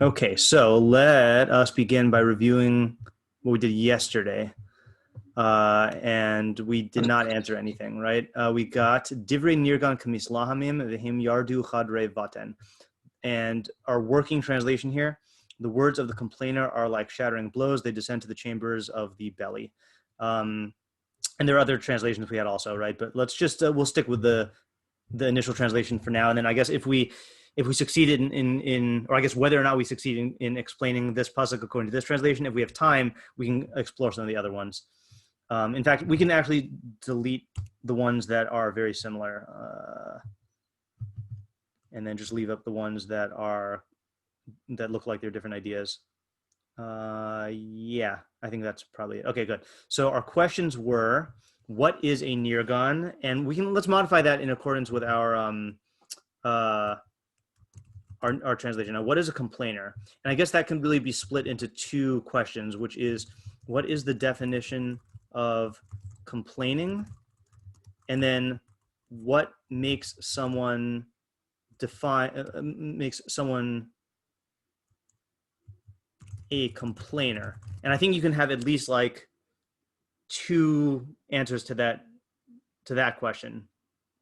Okay, so let us begin by reviewing what we did yesterday. And we did not answer anything, right? We got Divrei Nirgan Kamislahamim Vihim Yardu Chadre Vaten. And our working translation here, the words of the complainer are like shattering blows. They descend to the chambers of the belly. And there are other translations we had also, right? But let's just, we'll stick with the initial translation for now. And then I guess if we succeeded in or I guess whether or not we succeed in explaining this pasuk according to this translation, if we have time, we can explore some of the other ones. In fact, we can actually delete the ones that are very similar, and then just leave up the ones that look like they're different ideas. Yeah, I think that's probably it. Okay, good. So our questions were, what is a nirgan? And let's modify that in accordance with our translation. Now, what is a complainer? And I guess that can really be split into two questions, which is, what is the definition of complaining? And then what makes someone a complainer? And I think you can have at least like two answers to that question,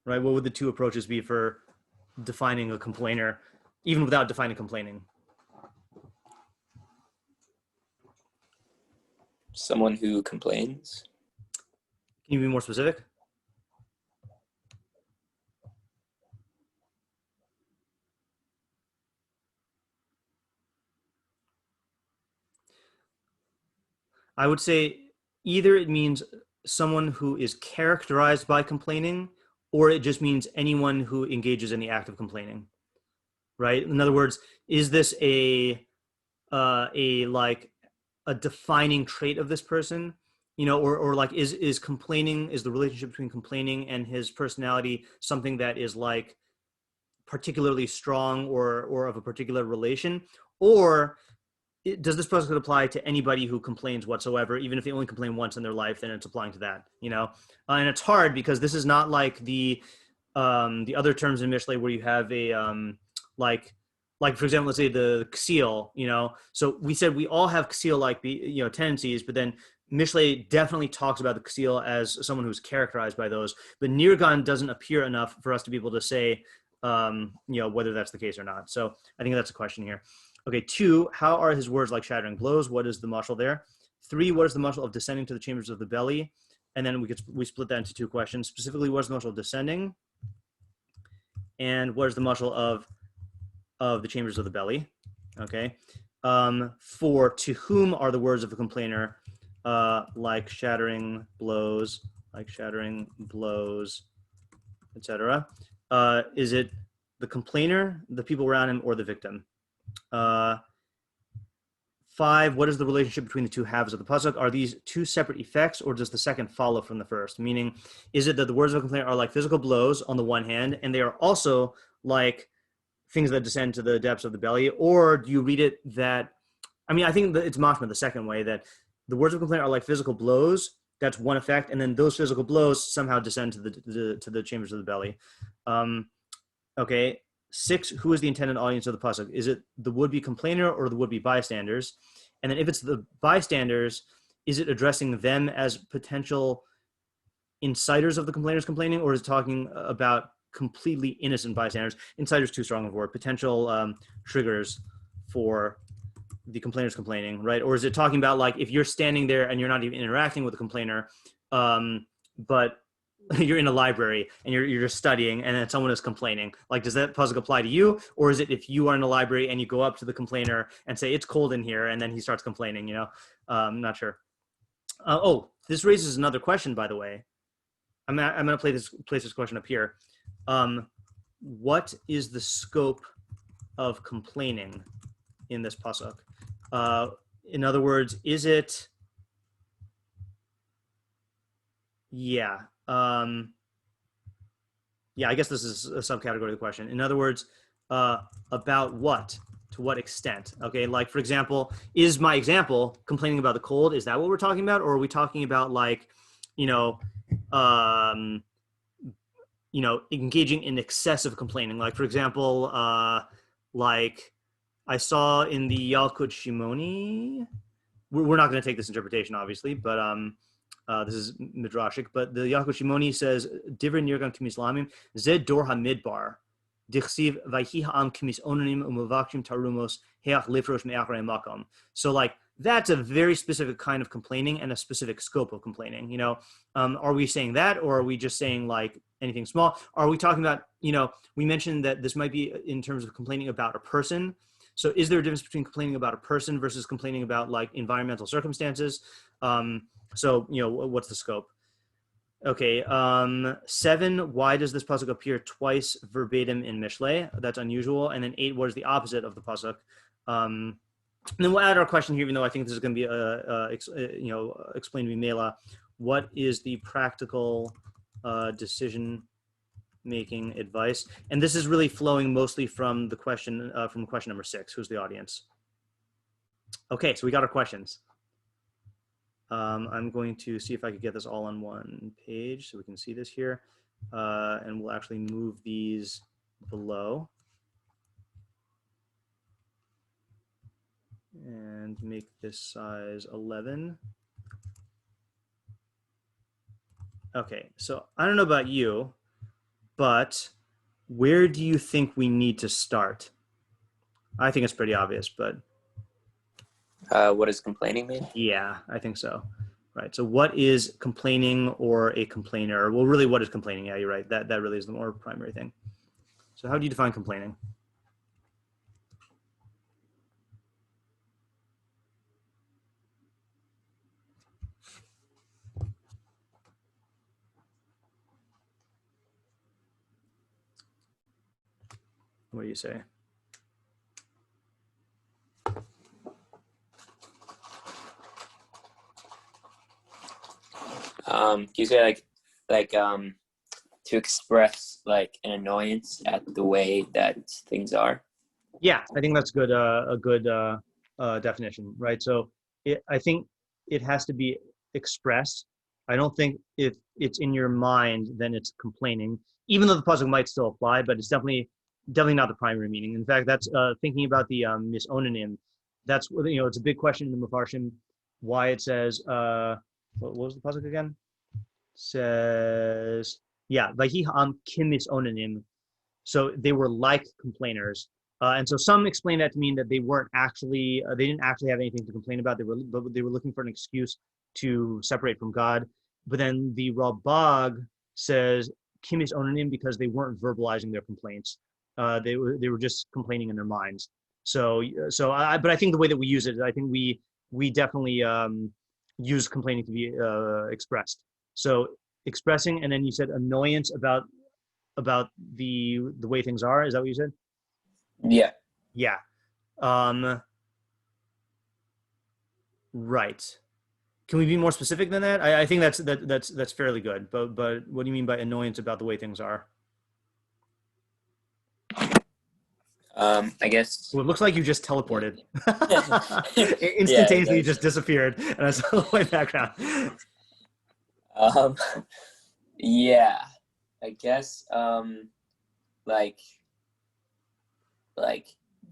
right? What would the two approaches be for defining a complainer, even without defining complaining? Someone who complains. Can you be more specific? I would say either it means someone who is characterized by complaining, or it just means anyone who engages in the act of complaining, right? In other words, is this a defining trait of this person, or like is complaining, is the relationship between complaining and his personality something that is like particularly strong or of a particular relation, or does this pasuk apply to anybody who complains whatsoever, even if they only complain once in their life, then it's applying to that, and it's hard because this is not like the other terms in Mishlei where you have a like for example, let's say the ksil, so we said we all have ksil like tendencies, but then Mishlei definitely talks about the ksil as someone who's characterized by those, but nirgan doesn't appear enough for us to be able to say whether that's the case or not. So I think that's a question here. Okay, 2, how are his words like shattering blows? What is the mashal there? 3, what is the mashal of descending to the chambers of the belly? And then we split that into 2 questions. Specifically, what is the mashal of descending? And what is the mashal of the chambers of the belly? Okay. 4, to whom are the words of the complainer like shattering blows, etc.? Is it the complainer, the people around him, or the victim? 5, what is the relationship between the two halves of the pasuk? Are these two separate effects, or does the second follow from the first? Meaning, is it that the words of a complainer are like physical blows on the one hand, and they are also like things that descend to the depths of the belly? Or do you read it that, I think that it's mashma the second way, that the words of a complainer are like physical blows, that's one effect, and then those physical blows somehow descend to the chambers of the belly. Okay. 6, who is the intended audience of the pasuk? Is it the would-be complainer or the would-be bystanders? And then if it's the bystanders, is it addressing them as potential inciters of the complainer's complaining, or is it talking about completely innocent bystanders? Insiders too strong of a word. Potential triggers for the complainer's complaining, right? Or is it talking about like if you're standing there and you're not even interacting with the complainer, but you're in a library and you're just studying, and then someone is complaining, like does that pasuk apply to you? Or is it if you are in a library and you go up to the complainer and say it's cold in here, and then he starts complaining? I'm not sure. This raises another question, by the way. I'm gonna place this question up here. What is the scope of complaining in this pasuk? In other words, is it I guess this is a subcategory of the question. In other words, about what? To what extent? Okay, like for example, is my example complaining about the cold? Is that what we're talking about? Or are we talking about like, engaging in excessive complaining? Like for example, like I saw in the Yalkut Shimoni, we're not going to take this interpretation, obviously, but this is midrashic. But the Yalkut Shimoni says, "Divrei nirgam kimislamim zed dor hamidbar, dichsiv vayhi ha'am kimis onanim umavakshim tarumos heach lifrosh me'achrei makom." So like that's a very specific kind of complaining and a specific scope of complaining. Are we saying that, or are we just saying like anything small? Are we talking about, we mentioned that this might be in terms of complaining about a person. So is there a difference between complaining about a person versus complaining about like environmental circumstances? What's the scope? Okay, 7, why does this pasuk appear twice verbatim in Mishlei? That's unusual. And then 8, what is the opposite of the pasuk? And then we'll add our question here, even though I think this is going to be explained to be Mela. What is the practical decision making advice? And this is really flowing mostly from the question number 6. Who's the audience? Okay, so we got our questions. I'm going to see if I could get this all on one page so we can see this here, and we'll actually move these below and make this size 11. Okay, so I don't know about you, but where do you think we need to start? I think it's pretty obvious, but what does complaining mean? yeah, I think so. Right. So what is complaining or a complainer? Well, really, what is complaining? Yeah, you're right. That really is the more primary thing. So how do you define complaining? What do you say? Can you say like to express like an annoyance at the way that things are? Yeah, I think that's good. A good definition, right? So I think it has to be expressed. I don't think if it's in your mind, then it's complaining. Even though the pasuk might still apply, but it's definitely not the primary meaning. In fact, that's thinking about the misonanim. That's it's a big question in the Mefarshim why it says what was the pasuk again? Says vayhi ha'am kim misonanim. So they were like complainers. And so some explain that to mean that they weren't actually, they didn't actually have anything to complain about. They were looking for an excuse to separate from God. But then the Rabag says kimis onanim because they weren't verbalizing their complaints. They were just complaining in their minds. But I think the way that we use it, I think we definitely use complaining to be expressed. So expressing, and then you said annoyance about the way things are. Is that what you said? Yeah. Yeah. Right. Can we be more specific than that? I think that's fairly good. But what do you mean by annoyance about the way things are? I guess. Well, it looks like you just teleported. Instantaneously, you just disappeared, and I saw the white background. Yeah. I guess. Like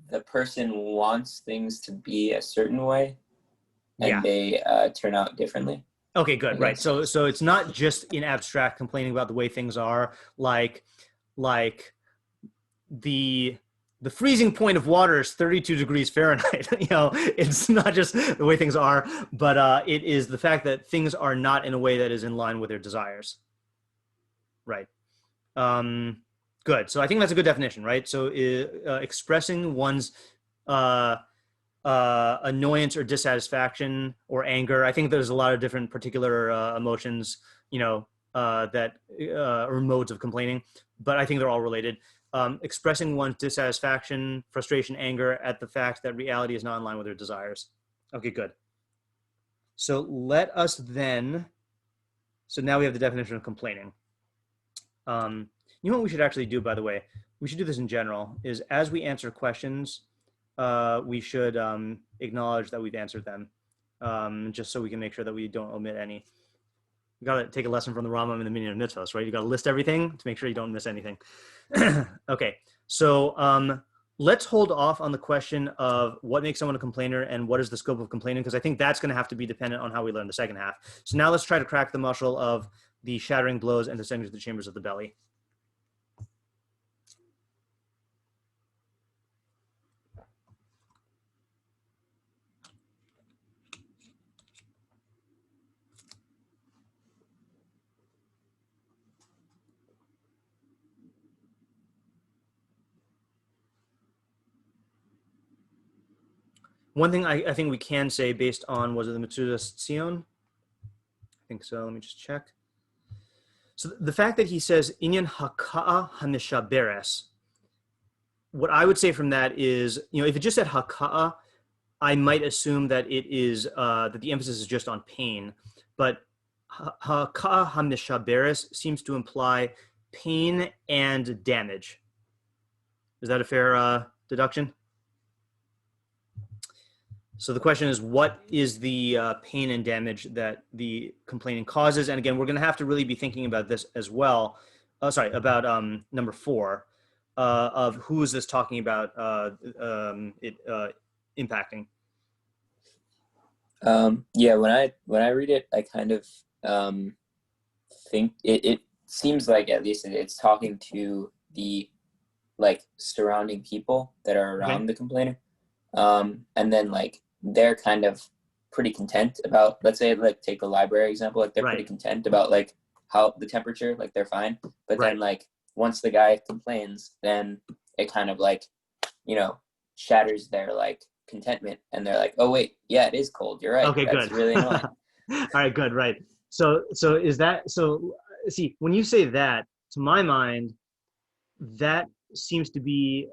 the person wants things to be a certain way, and they turn out differently. Okay, good. Right. So it's not just in abstract complaining about the way things are, like the freezing point of water is 32 degrees Fahrenheit. It's not just the way things are, but it is the fact that things are not in a way that is in line with their desires. Right. Good. So I think that's a good definition, right? So expressing one's annoyance or dissatisfaction or anger. I think there's a lot of different particular emotions, that or modes of complaining, but I think they're all related. Expressing one's dissatisfaction, frustration, anger at the fact that reality is not in line with their desires. Okay, good. So let us then. So now we have the definition of complaining. You know what we should actually do, by the way? We should do this in general, is as we answer questions, we should acknowledge that we've answered them, just so we can make sure that we don't omit any. You got to take a lesson from the Rambam in the meaning of mitzvahs, right? You got to list everything to make sure you don't miss anything. Okay, so let's hold off on the question of what makes someone a complainer and what is the scope of complaining, because I think that's going to have to be dependent on how we learn the second half. So now let's try to crack the muscle of the shattering blows and descending to the chambers of the belly. One thing I think we can say based on, was it the Mitsuda Sion? I think so. Let me just check. So the fact that he says inyan haka'a hanishaberes, what I would say from that is, if it just said haka'a, I might assume that it is that the emphasis is just on pain, but haka'a hanishaberes seems to imply pain and damage. Is that a fair deduction? So the question is, what is the pain and damage that the complaining causes? And again, we're going to have to really be thinking about this as well. About number 4 of who is this talking about impacting? Yeah, when I read it, I kind of think it seems like, at least it's talking to the like surrounding people that are around the complainer, and then like they're kind of pretty content about, let's say, like take the library example, like they're pretty content about like how the temperature, like they're fine, but then like once the guy complains, then it kind of like, shatters their like contentment, and they're like, oh wait, yeah, it is cold, you're right, Okay, that's good. really annoying. All right, good, right. So is that, so see, when you say that, to my mind, that seems to be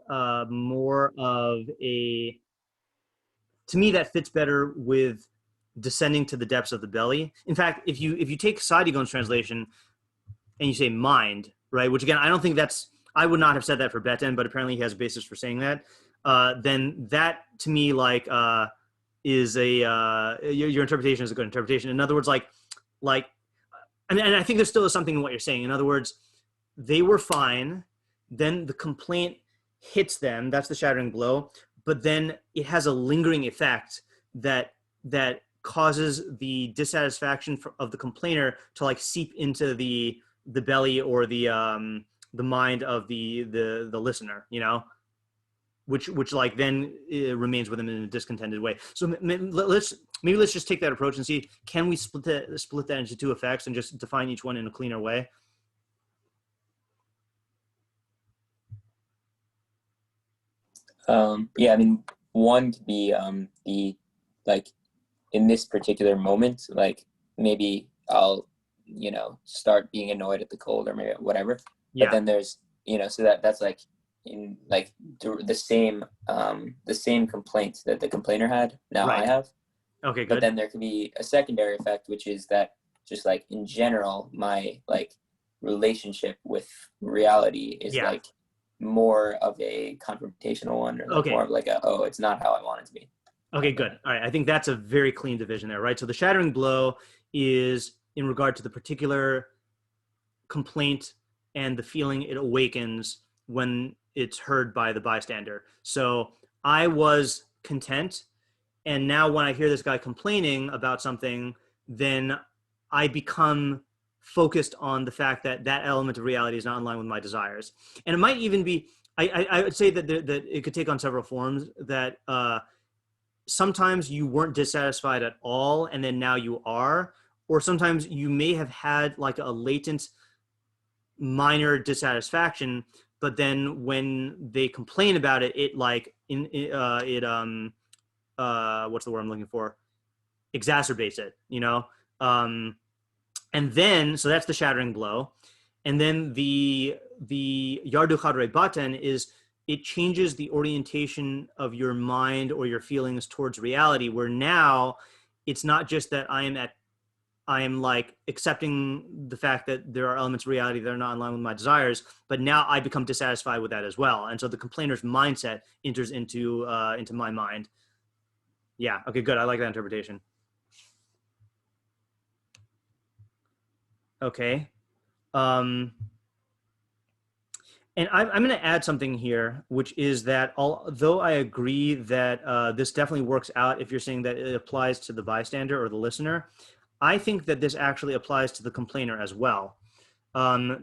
more of a, to me, that fits better with descending to the depths of the belly. In fact, if you take Sadigon's translation and you say mind, right, which again, I don't think that's, I would not have said that for Beten, but apparently he has a basis for saying that, then that to me is your interpretation is a good interpretation. In other words, I mean, and I think there still is something in what you're saying. In other words, they were fine, then the complaint hits them, that's the shattering blow, but then it has a lingering effect that causes the dissatisfaction of the complainer to like seep into the belly or the mind of the listener, which like then remains with them in a discontented way. So let's just take that approach and see, can we split that into 2 effects and just define each one in a cleaner way? Yeah, I mean, one could be the like in this particular moment, like maybe I'll start being annoyed at the cold or maybe whatever. Yeah. But then there's so that's like in like the same complaint that the complainer had. Now I have. Okay, good. But then there could be a secondary effect, which is that just like in general, my like relationship with reality is like more of a confrontational one, or like more of like oh, it's not how I want it to be. Okay, good. All right. I think that's a very clean division there, right? So the shattering blow is in regard to the particular complaint and the feeling it awakens when it's heard by the bystander. So I was content, and now when I hear this guy complaining about something, then I become focused on the fact that that element of reality is not in line with my desires. And it might even be, I would say that it could take on several forms, that sometimes you weren't dissatisfied at all and then now you are, or sometimes you may have had like a latent minor dissatisfaction, but then when they complain about it, it like what's the word I'm looking for, exacerbates it, and then, so that's the shattering blow. And then the yardu chadrei baten is, it changes the orientation of your mind or your feelings towards reality, where now it's not just that I am like accepting the fact that there are elements of reality that are not in line with my desires, but now I become dissatisfied with that as well. And so the complainer's mindset enters into my mind. Yeah. Okay, good. I like that interpretation. Okay. And I'm going to add something here, which is that although I agree that this definitely works out if you're saying that it applies to the bystander or the listener, I think that this actually applies to the complainer as well.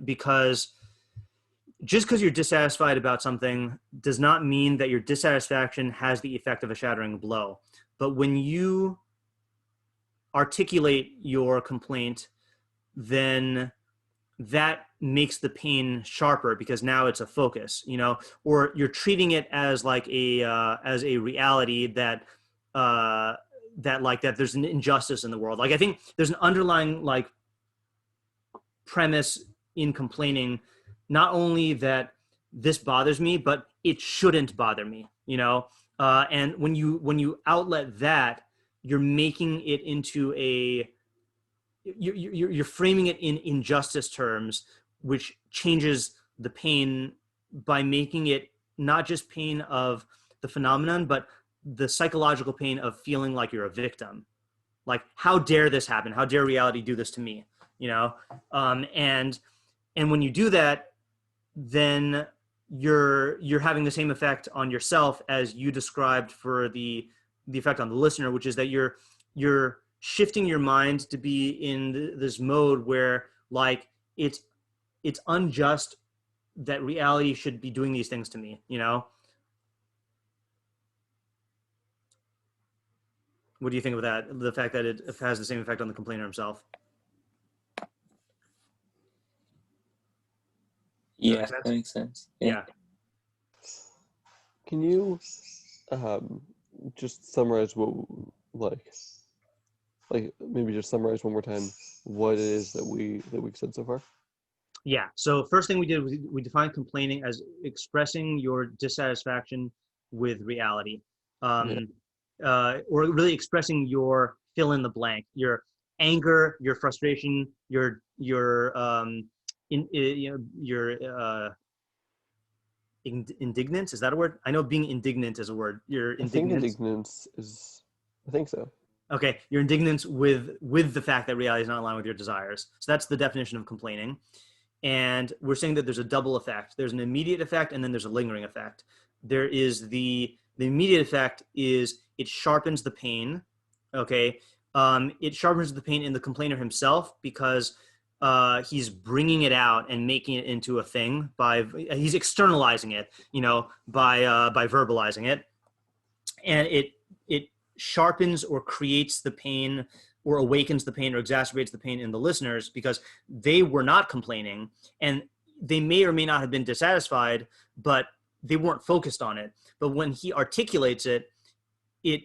Because just because you're dissatisfied about something does not mean that your dissatisfaction has the effect of a shattering blow. But when you articulate your complaint, then that makes the pain sharper because now it's a focus, or you're treating it as like as a reality that that there's an injustice in the world. Like I think there's an underlying like premise in complaining, not only that this bothers me, but it shouldn't bother me, and when you outlet that, you're making it into you're framing it in injustice terms, which changes the pain by making it not just pain of the phenomenon, but the psychological pain of feeling like you're a victim. Like, how dare this happen? How dare reality do this to me? And when you do that, then you're having the same effect on yourself as you described for the effect on the listener, which is that you're shifting your mind to be in this mode where like it's unjust that reality should be doing these things to me. What do you think of that? The fact that it has the same effect on the complainer himself. Yeah, that makes sense. Yeah. Can you just summarize like maybe just summarize one more time what it is that we've said so far? Yeah. So first thing we did was we defined complaining as expressing your dissatisfaction with reality, or really expressing your fill in the blank, your anger, your frustration, your indignance. Is that a word? I know being indignant is a word. Your indignance. I think so. Okay, your indignance with the fact that reality is not aligned with your desires. So that's the definition of complaining. And we're saying that there's a double effect. There's an immediate effect, and then there's a lingering effect. There is the immediate effect is it sharpens the pain. Okay, it sharpens the pain in the complainer himself because he's bringing it out and making it into a thing he's externalizing it, by verbalizing it, and it sharpens or creates the pain or awakens the pain or exacerbates the pain in the listeners because they were not complaining and they may or may not have been dissatisfied, but they weren't focused on it. But when he articulates it, it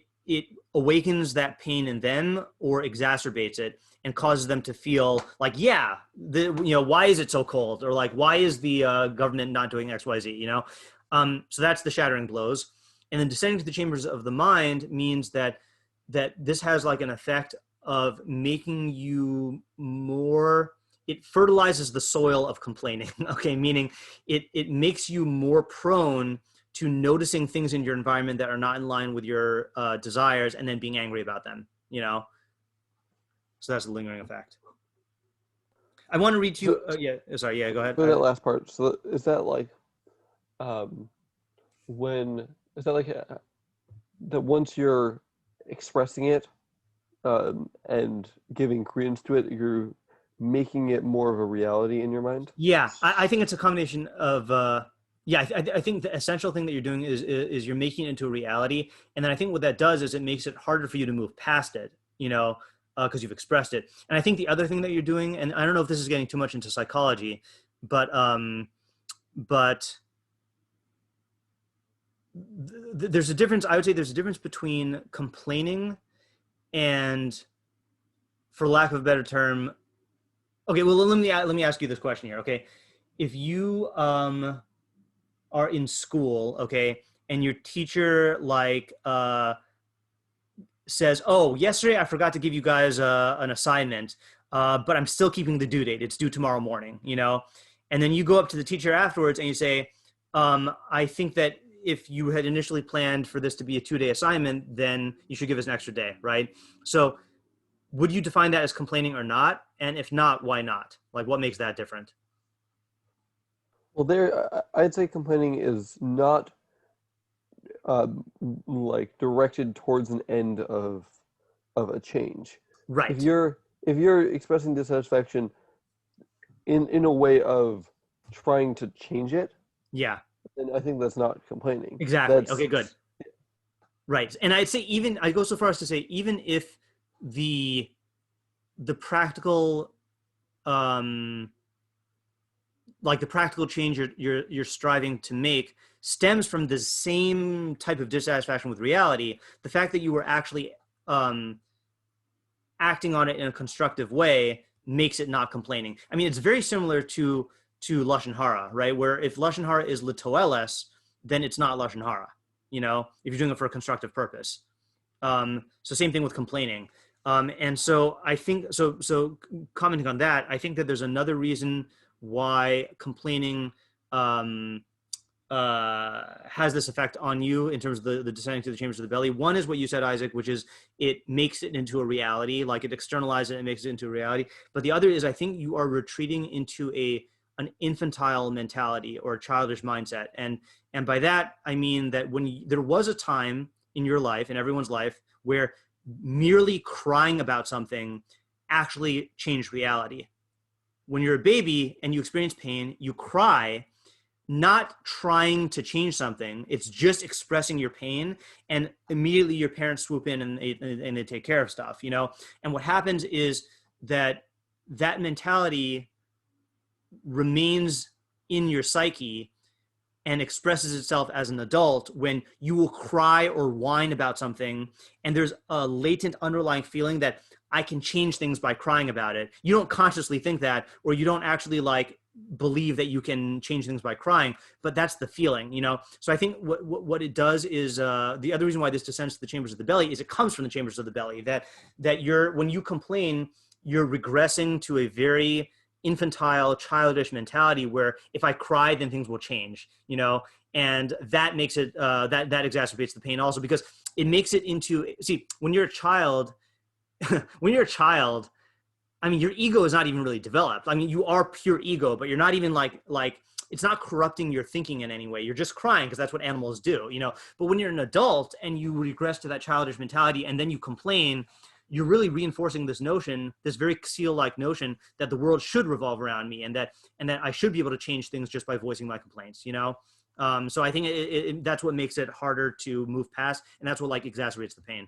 awakens that pain in them or exacerbates it and causes them to feel like, why is it so cold? Or like, why is the government not doing X, Y, Z, So that's the shattering blows. And then descending to the chambers of the mind means that this has like an effect of making you more, it fertilizes the soil of complaining, okay? Meaning it makes you more prone to noticing things in your environment that are not in line with your desires and then being angry about them, So that's the lingering effect. I want to read to you, go ahead. For that last part, so is that like, that once you're expressing it and giving credence to it, you're making it more of a reality in your mind? Yeah, I think it's a combination of, I think the essential thing that you're doing is you're making it into a reality. And then I think what that does is it makes it harder for you to move past it, because you've expressed it. And I think the other thing that you're doing, and I don't know if this is getting too much into psychology, but there's a difference. I would say there's a difference between complaining and, for lack of a better term, okay, well, let me ask you this question here, okay? If you are in school, okay, and your teacher says, "Oh, yesterday I forgot to give you guys an assignment, but I'm still keeping the due date. It's due tomorrow morning," And then you go up to the teacher afterwards and you say, "I think that if you had initially planned for this to be a 2-day assignment, then you should give us an extra day," right? So would you define that as complaining or not? And if not, why not? Like, what makes that different? Well, I'd say complaining is not like directed towards an end of a change. If Right. you're expressing dissatisfaction in a way of trying to change it, Yeah, then I think that's not complaining. exactly. That's Okay, good. Right. And I'd say even I go so far as to say even if the practical um like the practical change you're striving to make stems from the same type of dissatisfaction with reality, the fact that you were actually um acting on it in a constructive way makes it not complaining. I mean, it's very similar to lashon hara, right? Where if lashon hara is litoeles, then it's not lashon hara. You know, if you're doing it for a constructive purpose. So same thing with complaining. And so I think so. Commenting on that, I think that there's another reason why complaining um, has this effect on you in terms of the descending to the chambers of the belly. One is what you said, Isaac, which is it makes it into a reality, like it externalizes it and makes it into a reality. But the other is I think you are retreating into an infantile mentality or a childish mindset. And by that, I mean that there was a time in your life, in everyone's life, where merely crying about something actually changed reality. When you're a baby and you experience pain, you cry, not trying to change something. It's just expressing your pain, and immediately your parents swoop in and they take care of stuff, you know? And what happens is that mentality remains in your psyche and expresses itself as an adult when you will cry or whine about something and there's a latent underlying feeling that I can change things by crying about it. You don't consciously think that, or you don't actually like believe that you can change things by crying, but that's the feeling, you know? So I think what it does is the other reason why this descends to the chambers of the belly is it comes from the chambers of the belly, that when you complain, you're regressing to a very infantile, childish mentality where if I cry, then things will change, you know, and that makes it that exacerbates the pain also because it makes it into when you're a child, when you're a child, I mean, your ego is not even really developed. I mean, you are pure ego, but you're not even like it's not corrupting your thinking in any way. You're just crying because that's what animals do, you know. But when you're an adult and you regress to that childish mentality and then you complain, you're really reinforcing this notion, this very Seal-like notion that the world should revolve around me and that I should be able to change things just by voicing my complaints, you know. So I think that's what makes it harder to move past, and that's what like exacerbates the pain.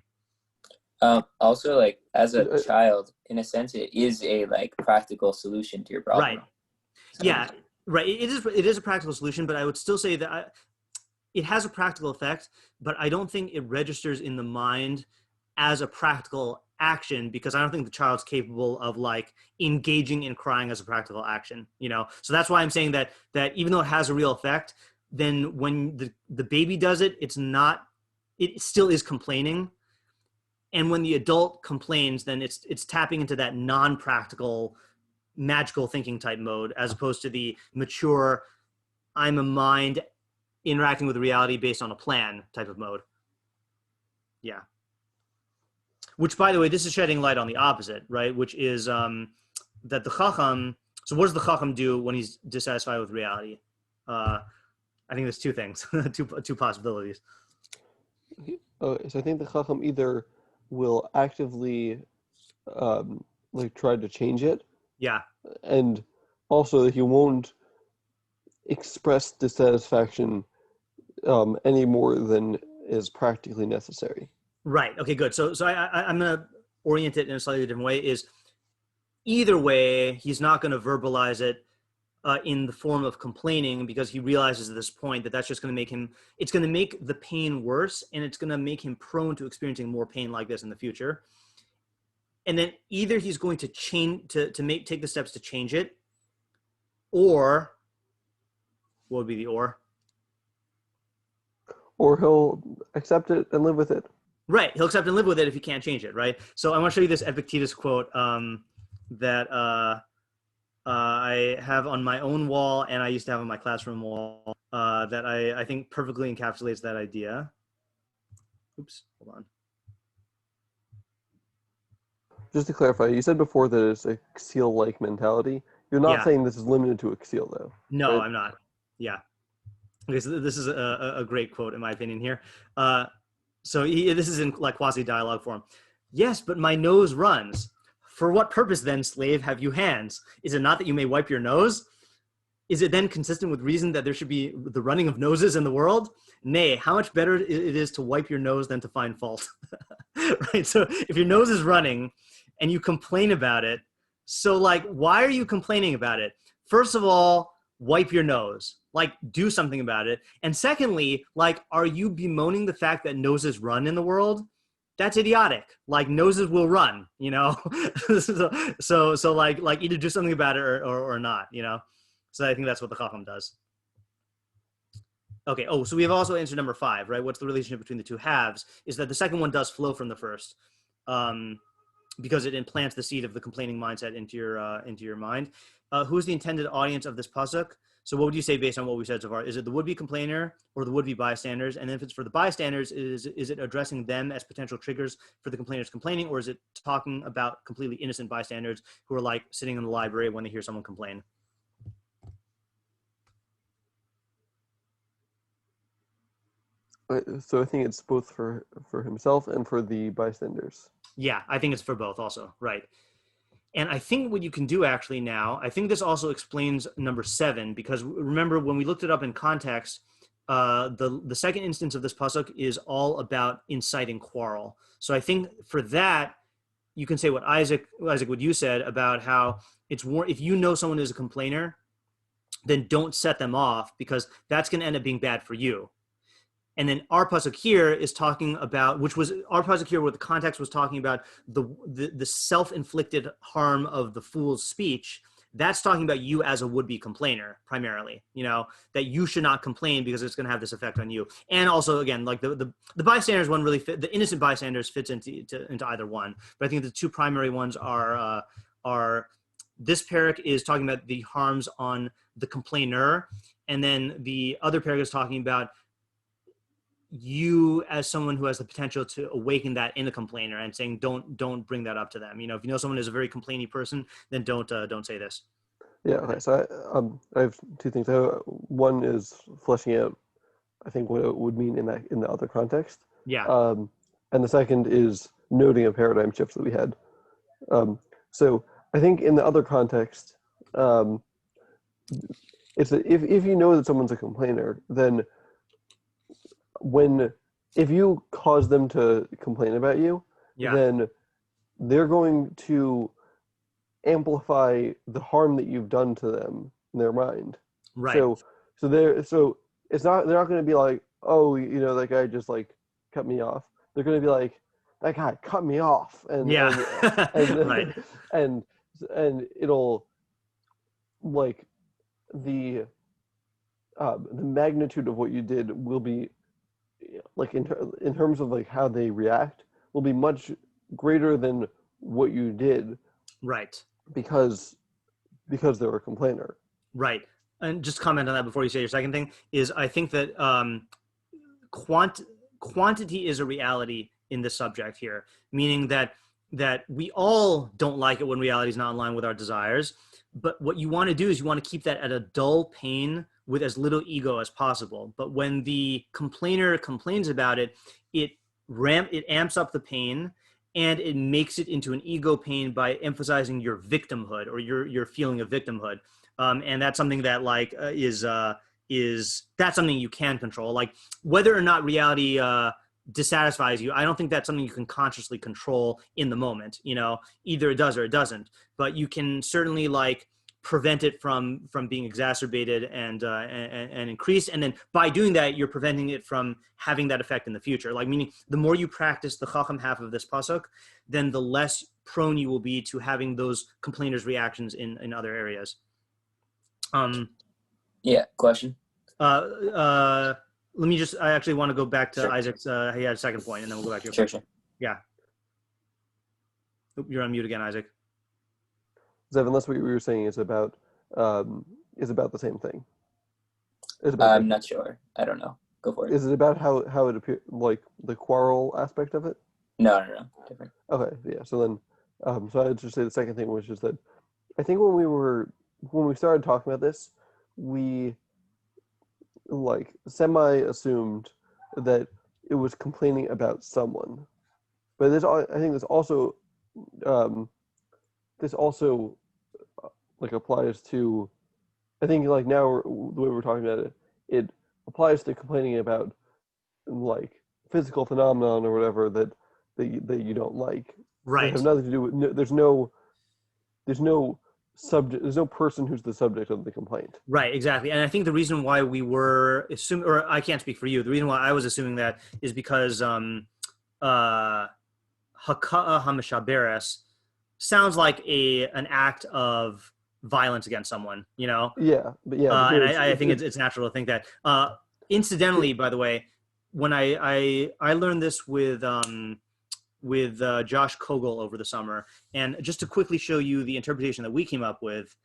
Also, like as a uh, child, in a sense, it is a like practical solution to your Right. problem. Yeah. Right. It is a practical solution, but I would still say that it has a practical effect, but I don't think it registers in the mind as a practical action because I don't think the child's capable of like engaging in crying as a practical action, you know? So that's why I'm saying that even though it has a real effect, then when the baby does it, it still is complaining. And when the adult complains, then it's tapping into that non-practical magical thinking type mode as opposed to the mature I'm a mind interacting with reality based on a plan type of mode. Yeah. Which, by the way, this is shedding light on the opposite, right? Which is that the Chacham. So, what does the Chacham do when he's dissatisfied with reality? I think there's two things, two possibilities. so I think the Chacham either will actively like try to change it, Yeah. and also that he won't express dissatisfaction any more than is practically necessary. Right. Okay. Good. So I'm gonna orient it in a slightly different way. Is either way, he's not going to verbalize it in the form of complaining because he realizes at this point that that's just going to make him, it's going to make the pain worse and it's going to make him prone to experiencing more pain like this in the future. And then either he's going to change take the steps to change it, or what would be the Or he'll accept it and live with it. right, he'll accept and live with it if he can't change it, right? So I want to show you this Epictetus quote that I have on my own wall and I used to have on my classroom wall that I think perfectly encapsulates that idea. Oops, hold on. Just to clarify, you said before that it's a Seal-like mentality. You're not Yeah, saying this is limited to a Seal, though. no, Right? I'm not. Yeah. Okay, so this is a great quote in my opinion here. This is in like quasi dialogue form. Yes, but my nose runs. For what purpose then, slave, have you hands? Is it not that you may wipe your nose? Is it then consistent with reason that there should be the running of noses in the world? Nay, how much better it is to wipe your nose than to find fault. Right? So if your nose is running and you complain about it, so like, why are you complaining about it? First of all, wipe your nose, like do something about it. And secondly, like, are you bemoaning the fact that noses run in the world? That's idiotic. Like noses will run, you know? so like either do something about it or not, you know? So I think that's what the Chacham does. Okay. Oh, so we have also answered number 5, right? What's the relationship between the two halves? Is that the second one does flow from the first, because it implants the seed of the complaining mindset into your mind. Who's the intended audience of this pasuk? So what would you say based on what we said so far? Is it the would-be complainer or the would-be bystanders? And if it's for the bystanders, is it addressing them as potential triggers for the complainers complaining, or is it talking about completely innocent bystanders who are like sitting in the library when they hear someone complain? So I think it's both for himself and for the bystanders. Yeah, I think it's for both also, right? And I think what you can do actually now, I think this also explains number 7, because remember when we looked it up in context, the second instance of this pasuk is all about inciting quarrel. So I think for that, you can say what what you said about how it's if you know someone is a complainer, then don't set them off, because that's going to end up being bad for you. And then our pasuk here is talking about, which was our pasuk here, where the context was talking about the self-inflicted harm of the fool's speech. That's talking about you as a would-be complainer primarily, you know, that you should not complain because it's going to have this effect on you. And also, again, like the bystanders one really the innocent bystanders fits into either one. But I think the two primary ones are this parak is talking about the harms on the complainer, and then the other parak is talking about you as someone who has the potential to awaken that in a complainer, and saying don't bring that up to them. You know, if you know someone is a very complainy person, then don't say this. Yeah. Okay. So I have 2 things. One is fleshing out, I think, what it would mean in the other context. Yeah. And the second is noting a paradigm shift that we had. So I think in the other context, it's that if you know that someone's a complainer, then if you cause them to complain about you, then they're going to amplify the harm that you've done to them in their mind. Right. So it's not, they're not going to be like, oh, you know, that guy just like cut me off. They're going to be like, that guy cut me off, and right. and it'll, like, the magnitude of what you did will be, like, in terms of like how they react, will be much greater than what you did, right? Because they're a complainer, right? And just comment on that before you say your second thing is, I think that quantity is a reality in this subject here, meaning that we all don't like it when reality is not in line with our desires. But what you want to do is you want to keep that at a dull pain with as little ego as possible. But when the complainer complains about it, it amps up the pain, and it makes it into an ego pain by emphasizing your victimhood, or your feeling of victimhood. And that's something that like is that's something you can control. Like whether or not reality dissatisfies you, I don't think that's something you can consciously control in the moment. You know, either it does or it doesn't. But you can certainly like prevent it from being exacerbated and increased. And then by doing that, you're preventing it from having that effect in the future. Like, meaning the more you practice the chacham half of this pasuk, then the less prone you will be to having those complainers' reactions in other areas. Yeah. Question. Let me I actually want to go back to Sure. Isaac's, he had a second point, and then we'll go back to your question. Sure. Yeah. You're on mute again, Isaac. Zev, unless what you were saying is about the same thing. I'm not sure. I don't know. Go for it. Is it about how it appears, like the quarrel aspect of it? No. Different. Okay, yeah. So then, so I'd just say the second thing, which is that I think when we started talking about this, we like semi-assumed that it was complaining about someone. But I think this also like applies to, I think like now the way we're talking about it, it applies to complaining about like physical phenomenon or whatever that you don't like. That have Right. nothing to do with, there's no subject, there's no person who's the subject of the complaint. Right, exactly. And I think the reason why we were assuming, or I can't speak for you, the reason why I was assuming that is because Haka'a Hamashaberes sounds like an act of violence against someone, you know? But And here I think it's natural to think that. Incidentally, by the way, when I learned this with Josh Kogel over the summer, and just to quickly show you the interpretation that we came up with,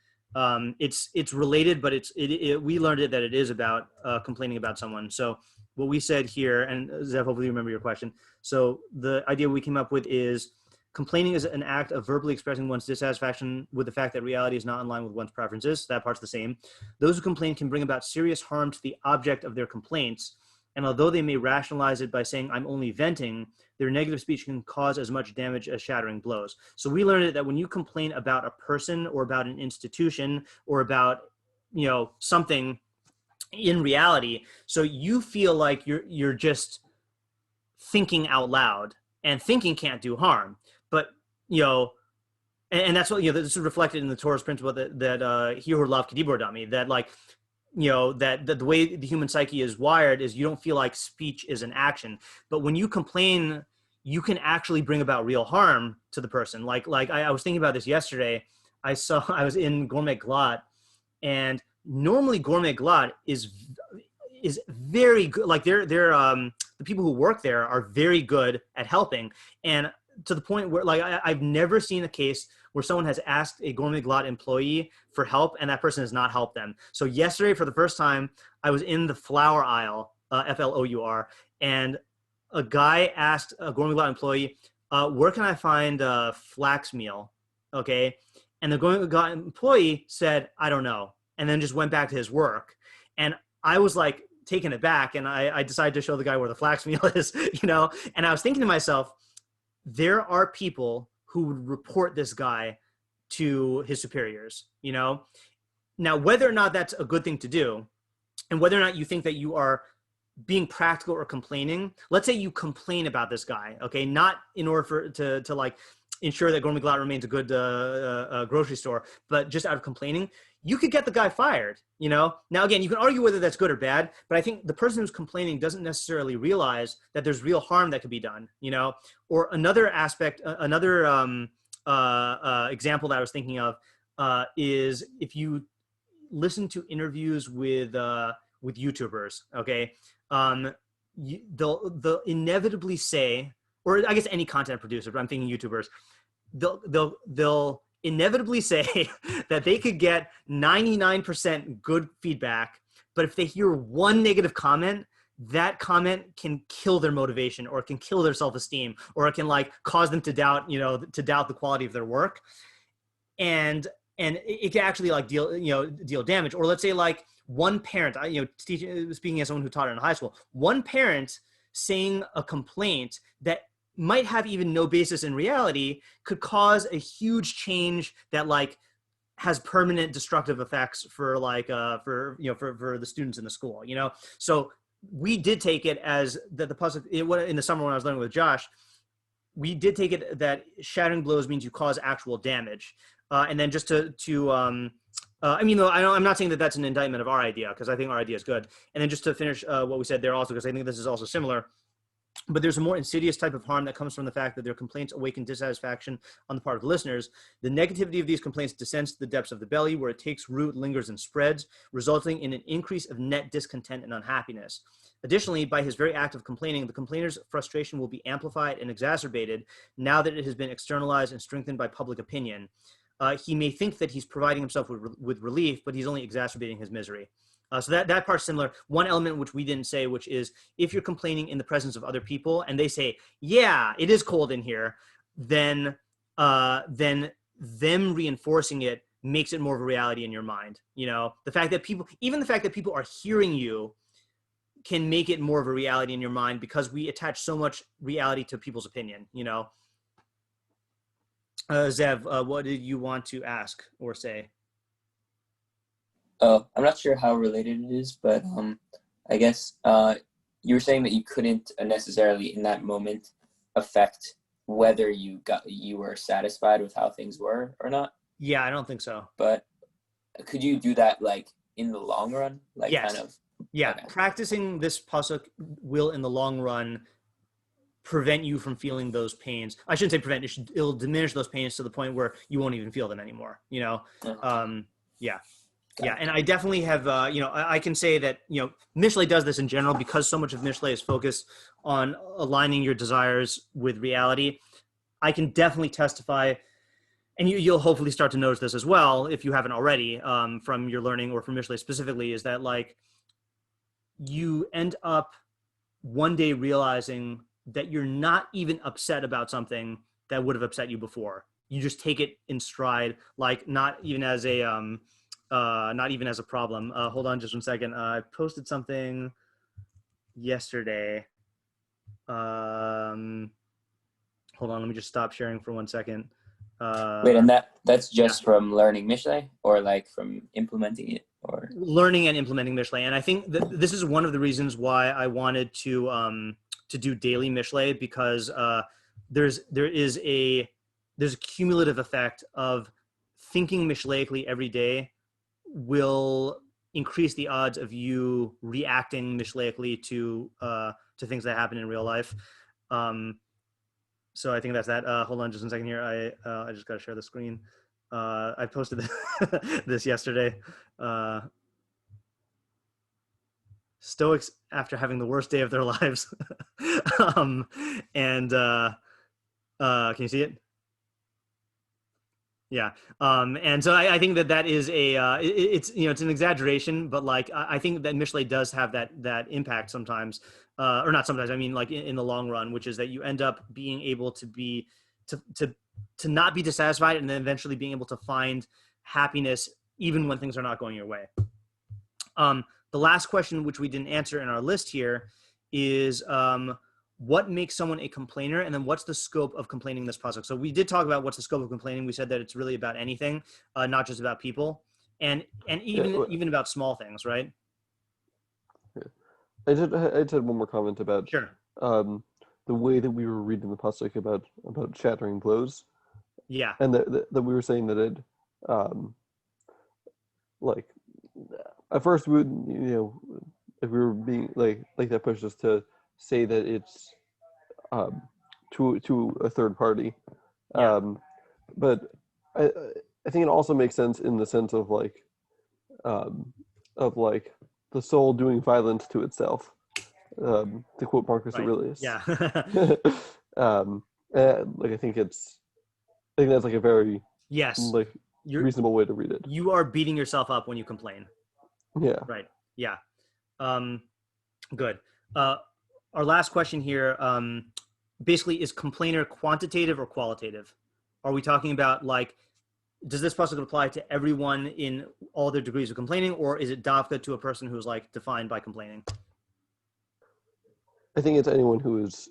it's related, but we learned it that it is about complaining about someone. So what we said here, and Zev, hopefully you remember your question. So the idea we came up with is complaining is an act of verbally expressing one's dissatisfaction with the fact that reality is not in line with one's preferences. That part's the same. Those who complain can bring about serious harm to the object of their complaints. And although they may rationalize it by saying, I'm only venting, their negative speech can cause as much damage as shattering blows. So we learned that when you complain about a person or about an institution or about, something in reality, so you feel like you're just thinking out loud, and thinking can't do harm. But, and that's what, this is reflected in the Torah's principle that Hihur Lav Kedibur Dami, that like, that the way the human psyche is wired is you don't feel like speech is an action. But when you complain, you can actually bring about real harm to the person. Like I was thinking about this yesterday. I was in Gourmet Glatt, and normally Gourmet Glatt is very good. Like they're the people who work there are very good at helping, and to the point where like I've never seen a case where someone has asked a Gourmet Glatt employee for help and that person has not helped them. So yesterday, for the first time, I was in the flour aisle, FLOUR, and a guy asked a Gourmet Glatt employee, where can I find flax meal? Okay. And the Gourmet Glatt employee said, I don't know. And then just went back to his work. And I was like taken aback, and I decided to show the guy where the flax meal is, and I was thinking to myself, there are people who would report this guy to his superiors, Now, whether or not that's a good thing to do, and whether or not you think that you are being practical or complaining, let's say you complain about this guy, okay, not in order to like ensure that Gourmet Glatt remains a good grocery store, but just out of complaining, you could get the guy fired, Now, again, you can argue whether that's good or bad, but I think the person who's complaining doesn't necessarily realize that there's real harm that could be done, Or another aspect, another example that I was thinking of is if you listen to interviews with YouTubers, okay, they'll inevitably say, or I guess any content producer, but I'm thinking YouTubers, they'll inevitably say that they could get 99% good feedback, but if they hear one negative comment, that comment can kill their motivation, or it can kill their self-esteem, or it can like cause them to doubt, to doubt the quality of their work. And it can actually like deal damage. Or let's say like one parent, speaking as someone who taught in high school, one parent saying a complaint that might have even no basis in reality could cause a huge change that like has permanent destructive effects for like for the students in the school, So we did take it as that the pasuk in the summer when I was learning with Josh, we did take it that shattering blows means you cause actual damage. And then just I'm not saying that that's an indictment of our idea, because I think our idea is good. And then just to finish what we said there also, because I think this is also similar, but there's a more insidious type of harm that comes from the fact that their complaints awaken dissatisfaction on the part of the listeners. The negativity of these complaints descends to the depths of the belly, where it takes root, lingers, and spreads, resulting in an increase of net discontent and unhappiness. Additionally, by his very act of complaining, the complainer's frustration will be amplified and exacerbated now that it has been externalized and strengthened by public opinion. He may think that he's providing himself with relief, but he's only exacerbating his misery. So that part's similar. One element which we didn't say, which is if you're complaining in the presence of other people and they say, yeah, it is cold in here, then them reinforcing it makes it more of a reality in your mind. The fact that people are hearing you can make it more of a reality in your mind because we attach so much reality to people's opinion, you know. Zev, what did you want to ask or say? Oh, I'm not sure how related it is, but I guess you were saying that you couldn't necessarily in that moment affect whether you were satisfied with how things were or not. Yeah, I don't think so. But could you do that like in the long run? Like Yes. kind of. Yeah, Okay. practicing this pasuk will, in the long run, prevent you from feeling those pains. I shouldn't say prevent. It'll diminish those pains to the point where you won't even feel them anymore. You know. Yeah. Yeah, and I definitely have, I can say that, Mishlei does this in general because so much of Mishlei is focused on aligning your desires with reality. I can definitely testify, and you'll hopefully start to notice this as well, if you haven't already, from your learning or from Mishlei specifically, is that like you end up one day realizing that you're not even upset about something that would have upset you before. You just take it in stride, like not even as a problem. Hold on just 1 second. I posted something yesterday. Hold on, let me just stop sharing for 1 second. Wait, and that's just from learning Mishlei or like from implementing it or learning and implementing Mishlei. And I think that this is one of the reasons why I wanted to do daily Mishlei, because there's a cumulative effect of thinking Mishleically every day will increase the odds of you reacting Mishleically to things that happen in real life. So I think that's that. Hold on just 1 second here. I just got to share the screen. I posted this yesterday. Stoics after having the worst day of their lives. Can you see it? Yeah. And so I think that is it's an exaggeration, but like, I think that Mishlei does have that impact sometimes, or not sometimes, I mean, like in the long run, which is that you end up being able to not be dissatisfied and then eventually being able to find happiness even when things are not going your way. The last question, which we didn't answer in our list here, is, what makes someone a complainer, and then what's the scope of complaining this pasuk? So we did talk about what's the scope of complaining. We said that it's really about anything, not just about people, and even about small things, right? Yeah. I just had one more comment about Sure. The way that we were reading the pasuk about shattering blows. Yeah. And that we were saying that it, like, at first we would, if we were being like that pushed us to say that it's to a third party. Yeah. But I think it also makes sense in the sense of like the soul doing violence to itself. To quote Marcus Right. Aurelius. Yeah. Like I think that's like a very Yes. reasonable way to read it. You are beating yourself up when you complain. Yeah. Right. Yeah. Good. Our last question here, basically, is complainer quantitative or qualitative? Are we talking about like, does this pasuk apply to everyone in all their degrees of complaining, or is it dafka to a person who's like defined by complaining? I think it's anyone who is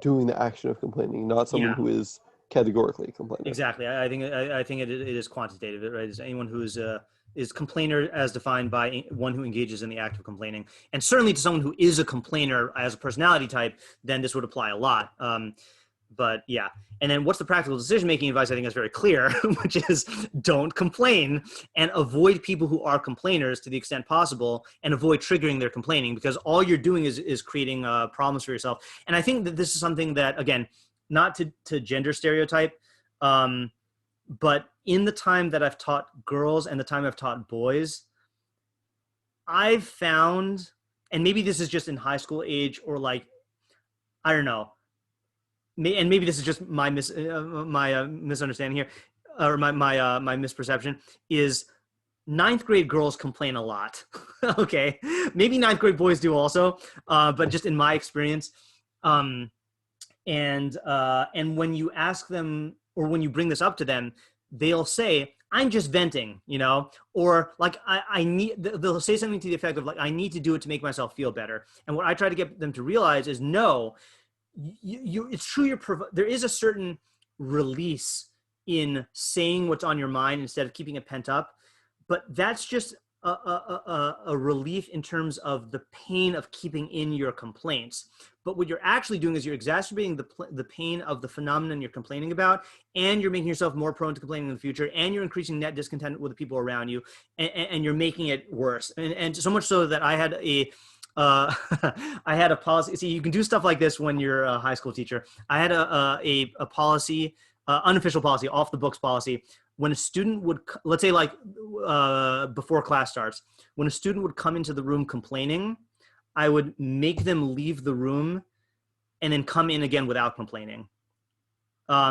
doing the action of complaining, not someone who is categorically complaining. Exactly. I think it is quantitative, right? Is anyone who is complainer as defined by one who engages in the act of complaining, and certainly to someone who is a complainer as a personality type, then this would apply a lot. But yeah. And then what's the practical decision-making advice? I think is very clear, which is don't complain and avoid people who are complainers to the extent possible, and avoid triggering their complaining, because all you're doing is creating problems for yourself. And I think that this is something that, again, not to gender stereotype, but in the time that I've taught girls and the time I've taught boys, I've found, and maybe this is just in high school age, or like, I don't know, and maybe this is just my misunderstanding here, or my misperception, is 9th grade girls complain a lot. Okay, maybe 9th grade boys do also, but just in my experience, and when you ask them, or when you bring this up to them, they'll say, I'm just venting, or like I need, they'll say something to the effect of like, I need to do it to make myself feel better. And what I try to get them to realize is no, it's true. There is a certain release in saying what's on your mind instead of keeping it pent up, but that's just a relief in terms of the pain of keeping in your complaints. But what you're actually doing is you're exacerbating the pain of the phenomenon you're complaining about, and you're making yourself more prone to complaining in the future, and you're increasing net discontent with the people around you, and you're making it worse. And so much so that I had a policy. See, you can do stuff like this when you're a high school teacher. I had a policy, unofficial policy, off the books policy. When a student would, let's say like before class starts, when a student would come into the room complaining, I would make them leave the room and then come in again without complaining.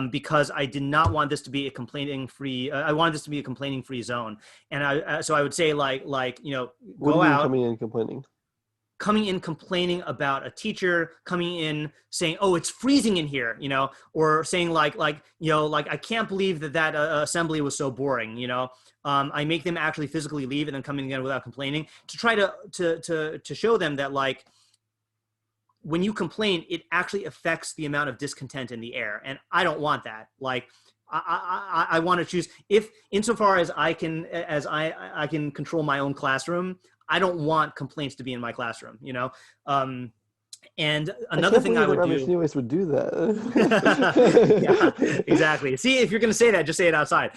Because I did not want this to be a complaining-free. I wanted this to be a complaining-free zone, and so I would say like What do you go mean out. coming in complaining? Coming in complaining about a teacher, coming in saying, "Oh, it's freezing in here," or saying like I can't believe that assembly was so boring, I make them actually physically leave and then come in again without complaining, to try to show them that like when you complain, it actually affects the amount of discontent in the air, and I don't want that. Like I want to choose, if insofar as I can control my own classroom, I don't want complaints to be in my classroom, and another thing I would do. Anyways would do that. Yeah, exactly. See, if you're going to say that, just say it outside.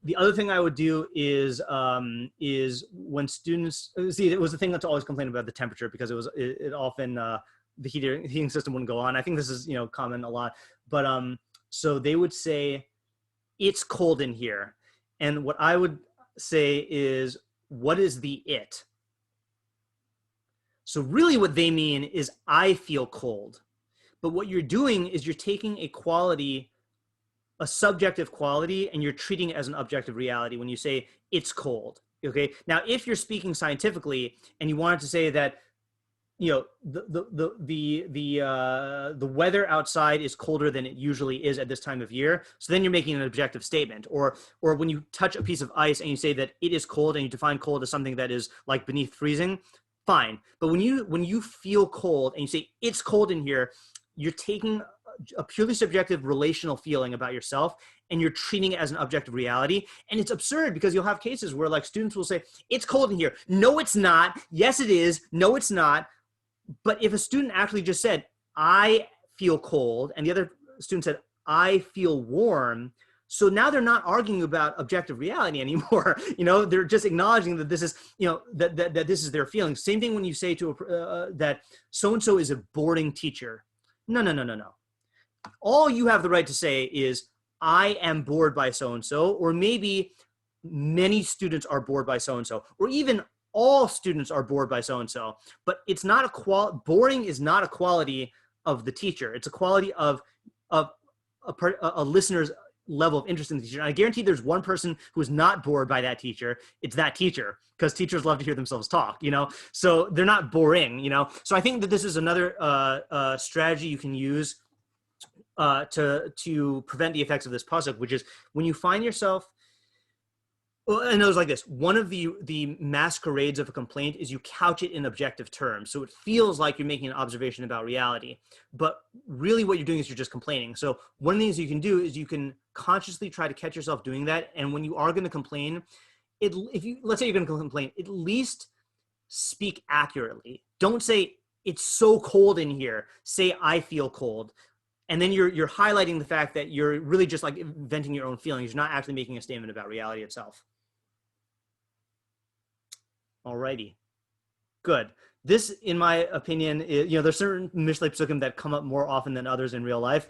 The other thing I would do is when students see, it was the thing that's always complained about the temperature, because it often the heating system wouldn't go on. I think this is common a lot, but so they would say, "It's cold in here," and what I would say is, "What is the it?" So really what they mean is, I feel cold. But what you're doing is you're taking a quality, a subjective quality, and you're treating it as an objective reality when you say it's cold. Okay. Now, if you're speaking scientifically and you wanted to say that, the weather outside is colder than it usually is at this time of year, so then you're making an objective statement. Or when you touch a piece of ice and you say that it is cold, and you define cold as something that is like beneath freezing, fine. But when you feel cold and you say it's cold in here, you're taking a purely subjective relational feeling about yourself and you're treating it as an objective reality. And it's absurd, because you'll have cases where like students will say, "It's cold in here." No, it's not. Yes, it is. No, it's not. But if a student actually just said, "I feel cold," and the other student said, "I feel warm," so now they're not arguing about objective reality anymore. They're just acknowledging that this is, that this is their feeling. Same thing when you say to that so-and-so is a boring teacher. No. All you have the right to say is, "I am bored by so-and-so," or maybe many students are bored by so-and-so, or even all students are bored by so-and-so. But it's not boring is not a quality of the teacher. It's a quality of a listener's level of interest in the teacher. And I guarantee there's one person who is not bored by that teacher. It's that teacher, because teachers love to hear themselves talk, so they're not boring, So I think that this is another strategy you can use to prevent the effects of this pasuk, which is when you find yourself. Well, and it was like this. One of the masquerades of a complaint is you couch it in objective terms. So it feels like you're making an observation about reality, but really what you're doing is you're just complaining. So one of the things you can do is you can consciously try to catch yourself doing that. And when you are going to complain, let's say you're going to complain, at least speak accurately. Don't say, "It's so cold in here." Say, "I feel cold." And then you're highlighting the fact that you're really just like venting your own feelings. You're not actually making a statement about reality itself. Alrighty, good. This, in my opinion, is, there's certain Mishlei pasukim that come up more often than others in real life.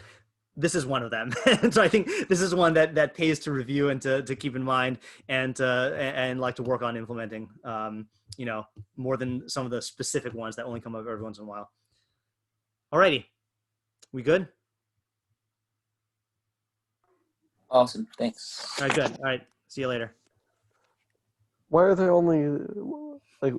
This is one of them. And so I think this is one that pays to review and to keep in mind and like to work on implementing, more than some of the specific ones that only come up every once in a while. Alrighty, we good? Awesome. Thanks. All right, good. All right, see you later. Why are there only like